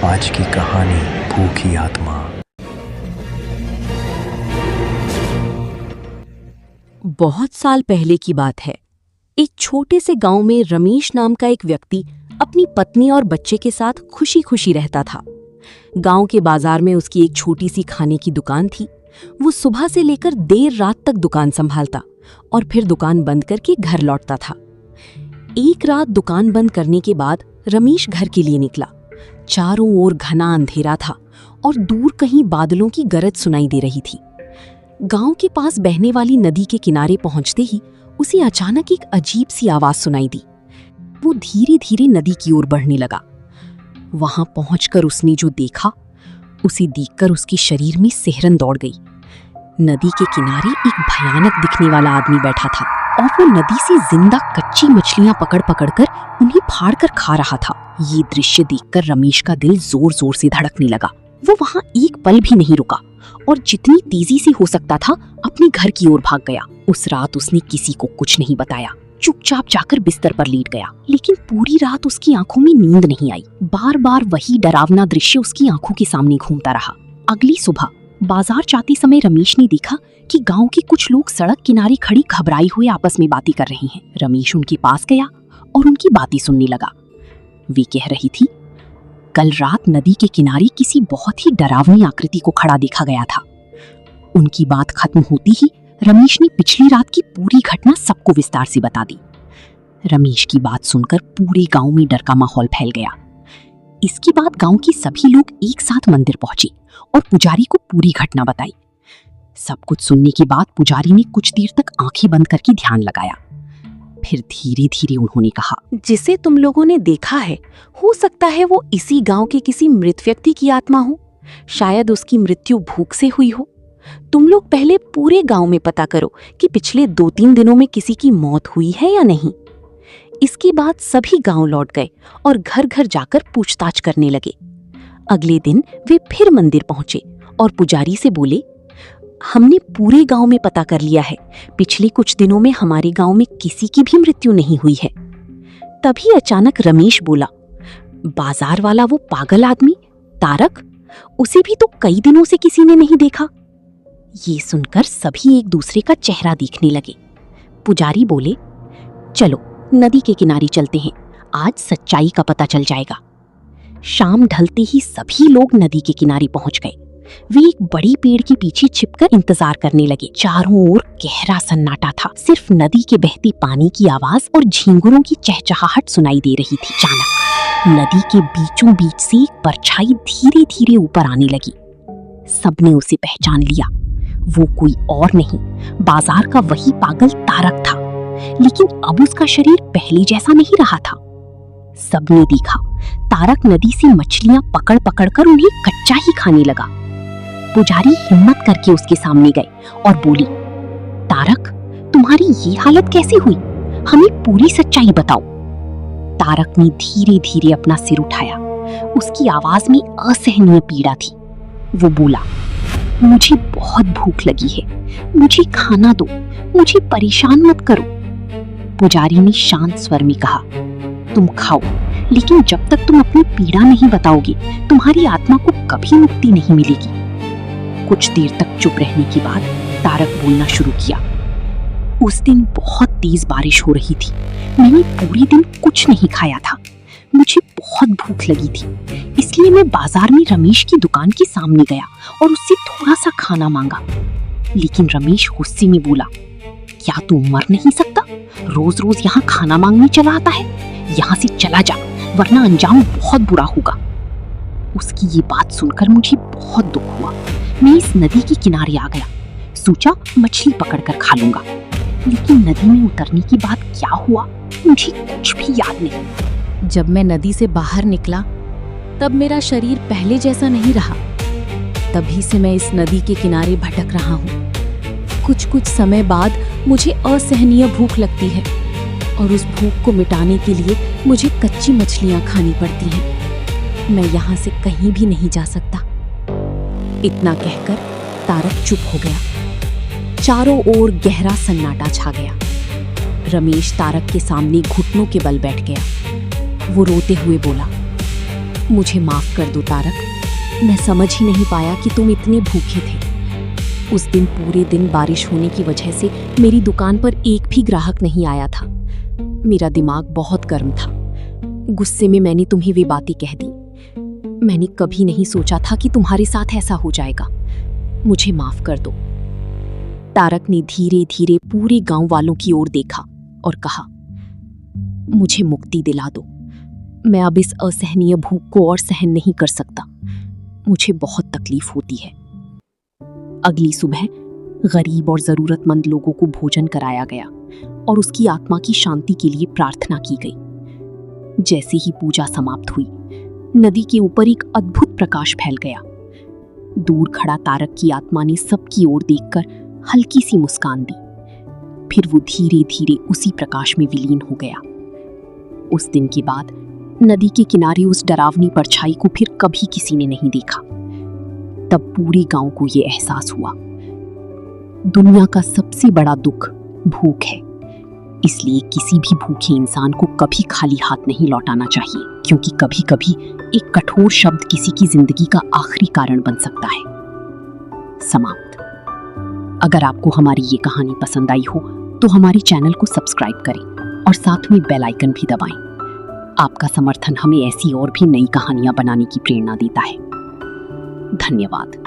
आज की कहानी भूखी आत्मा। बहुत साल पहले की बात है। एक छोटे से गांव में रमेश नाम का एक व्यक्ति अपनी पत्नी और बच्चे के साथ खुशी खुशी रहता था। गांव के बाजार में उसकी एक छोटी सी खाने की दुकान थी। वो सुबह से लेकर देर रात तक दुकान संभालता और फिर दुकान बंद करके घर लौटता था। एक रात दुकान बंद करने के बाद रमेश घर के लिए निकला। चारों ओर घना अंधेरा था और दूर कहीं बादलों की गरज सुनाई दे रही थी। गांव के पास बहने वाली नदी के किनारे पहुंचते ही उसे अचानक एक अजीब सी आवाज सुनाई दी। वो धीरे धीरे नदी की ओर बढ़ने लगा। वहां पहुंचकर उसने जो देखा, उसे देखकर उसके शरीर में सिहरन दौड़ गई। नदी के किनारे एक भयानक दिखने वाला आदमी बैठा था और वो नदी से जिंदा कच्ची मछलियां पकड़ कर उन्हें फाड़ कर खा रहा था। ये दृश्य देखकर रमेश का दिल जोर जोर से धड़कने लगा। वो वहां एक पल भी नहीं रुका और जितनी तेजी से हो सकता था अपने घर की ओर भाग गया। उस रात उसने किसी को कुछ नहीं बताया, चुपचाप जाकर बिस्तर पर लेट गया। लेकिन पूरी रात उसकी आंखों में नींद नहीं आई। बार बार वही डरावना दृश्य उसकी आंखों के सामने घूमता रहा। अगली सुबह बाजार जाते समय रमेश ने देखा कि गांव के कुछ लोग सड़क किनारे खड़ी घबराए हुए आपस में बातें कर रहे हैं। रमेश उनके पास गया और उनकी बातें सुनने लगा। वे कह रही थी, कल रात नदी के किनारे किसी बहुत ही डरावनी आकृति को खड़ा देखा गया था। उनकी बात खत्म होती ही रमेश ने पिछली रात की पूरी घटना सबको विस्तार से बता दी। रमेश की बात सुनकर पूरे गांव में डर का माहौल फैल गया। इसके बाद गांव के सभी लोग एक साथ मंदिर पहुंचे और पुजारी को पूरी घटना बताई। सब कुछ सुनने के बाद पुजारी ने कुछ देर तक आंखें बंद करके ध्यान लगाया। फिर धीरे धीरे उन्होंने कहा, जिसे तुम लोगों ने देखा है, हो सकता है वो इसी गांव के किसी मृत व्यक्ति की आत्मा हो। शायद उसकी मृत्यु भूख से हुई हो। तुम लोग पहले पूरे गांव में पता करो कि पिछले 2-3 दिनों में किसी की मौत हुई है या नहीं। इसके बाद सभी गांव लौट गए और घर घर जाकर पूछताछ करने लगे। अगले दिन वे फिर मंदिर पहुंचे और पुजारी से बोले, हमने पूरे गांव में पता कर लिया है, पिछले कुछ दिनों में हमारे गांव में किसी की भी मृत्यु नहीं हुई है। तभी अचानक रमेश बोला, बाजार वाला वो पागल आदमी तारक, उसे भी तो कई दिनों से किसी ने नहीं देखा। ये सुनकर सभी एक दूसरे का चेहरा देखने लगे। पुजारी बोले, चलो नदी के किनारे चलते हैं, आज सच्चाई का पता चल जाएगा। शाम ढलते ही सभी लोग नदी के किनारे पहुंच गए। वे एक बड़ी पेड़ के पीछे छिपकर इंतजार करने लगे। चारों ओर गहरा सन्नाटा था। सिर्फ नदी के बहते पानी की आवाज और झींगुरों की चहचहाहट सुनाई दे रही थी। अचानक नदी के बीचों बीच से एक परछाई धीरे धीरे ऊपर आने लगी। सबने उसे पहचान लिया। वो कोई और नहीं, बाजार का वही पागल तारक था। लेकिन अब उसका शरीर पहले जैसा नहीं रहा था। सबने देखा, तारक नदी से मछलियां पकड़ कर उन्हें कच्चा ही खाने लगा। पुजारी हिम्मत करके उसके सामने गए और बोली, तारक, तुम्हारी ये हालत कैसे हुई? हमें पूरी सच्चाई बताओ। तारक ने धीरे धीरे अपना सिर उठाया। उसकी आवाज में असहनीय पीड़ा थी। वो बोला, मुझे बहुत भूख लगी है, मुझे खाना दो, मुझे परेशान मत करो। पुजारी ने शांत स्वर में कहा, तुम खाओ, लेकिन जब तक तुम अपनी पीड़ा नहीं बताओगे, तुम्हारी आत्मा को कभी मुक्ति नहीं मिलेगी। कुछ देर तक चुप रहने के बाद तारक बोलना शुरू किया। उस दिन बहुत तेज बारिश हो रही थी। मैंने पूरे दिन कुछ नहीं खाया था। मुझे बहुत भूख लगी थी, इसलिए मैं बाजार में रमेश की दुकान के सामने गया और उससे थोड़ा सा खाना मांगा। लेकिन रमेश गुस्से में बोला, क्या तू मर नहीं सकता? रोज रोज यहाँ खाना मांगने चला आता है। यहाँ से चला जा, वरना अंजाम बहुत बुरा होगा। उसकी ये बात सुनकर मुझे बहुत दुख हुआ। मैं इस नदी के किनारे आ गया, सोचा मछली पकड़कर खा लूंगा। लेकिन नदी में उतरने के बाद क्या हुआ, मुझे कुछ भी याद नहीं। जब मैं नदी से बाहर निकला, तब मेरा शरीर पहले जैसा नहीं रहा। तभी से मैं इस नदी के किनारे भटक रहा हूँ। कुछ समय बाद मुझे असहनीय भूख लगती है और उस भूख को मिटाने के लिए मुझे कच्ची मछलियाँ खानी पड़ती हैं। मैं यहाँ से कहीं भी नहीं जा सकता। इतना कहकर तारक चुप हो गया। चारों ओर गहरा सन्नाटा छा गया। रमेश तारक के सामने घुटनों के बल बैठ गया। वो रोते हुए बोला, मुझे माफ कर दो तारक, मैं समझ ही नहीं पाया कि तुम इतने भूखे थे। उस दिन पूरे दिन बारिश होने की वजह से मेरी दुकान पर एक भी ग्राहक नहीं आया था। मेरा दिमाग बहुत गर्म था। गुस्से में मैंने तुम्हें वे बातें कह दी। मैंने कभी नहीं सोचा था कि तुम्हारे साथ ऐसा हो जाएगा। मुझे माफ कर दो। तारक ने धीरे धीरे पूरे गांव वालों की ओर देखा और कहा, मुझे मुक्ति दिला दो। मैं अब इस असहनीय भूख को और सहन नहीं कर सकता। मुझे बहुत तकलीफ होती है। अगली सुबह गरीब और जरूरतमंद लोगों को भोजन कराया गया और उसकी आत्मा की शांति के लिए प्रार्थना की गई। जैसे ही पूजा समाप्त हुई, नदी के ऊपर एक अद्भुत प्रकाश फैल गया। दूर खड़ा तारक की आत्मा ने सबकी ओर देखकर हल्की सी मुस्कान दी। फिर वो धीरे धीरे उसी प्रकाश में विलीन हो गया। उस दिन के बाद नदी के किनारे उस डरावनी परछाई को फिर कभी किसी ने नहीं देखा। तब पूरे गांव को ये एहसास हुआ, दुनिया का सबसे बड़ा दुख भूख है। इसलिए किसी भी भूखे इंसान को कभी खाली हाथ नहीं लौटाना चाहिए, क्योंकि कभी कभी एक कठोर शब्द किसी की जिंदगी का आखिरी कारण बन सकता है। समाप्त। अगर आपको हमारी ये कहानी पसंद आई हो तो हमारे चैनल को सब्सक्राइब करें और साथ में बेल आइकन भी दबाएं। आपका समर्थन हमें ऐसी और भी नई कहानियां बनाने की प्रेरणा देता है। धन्यवाद।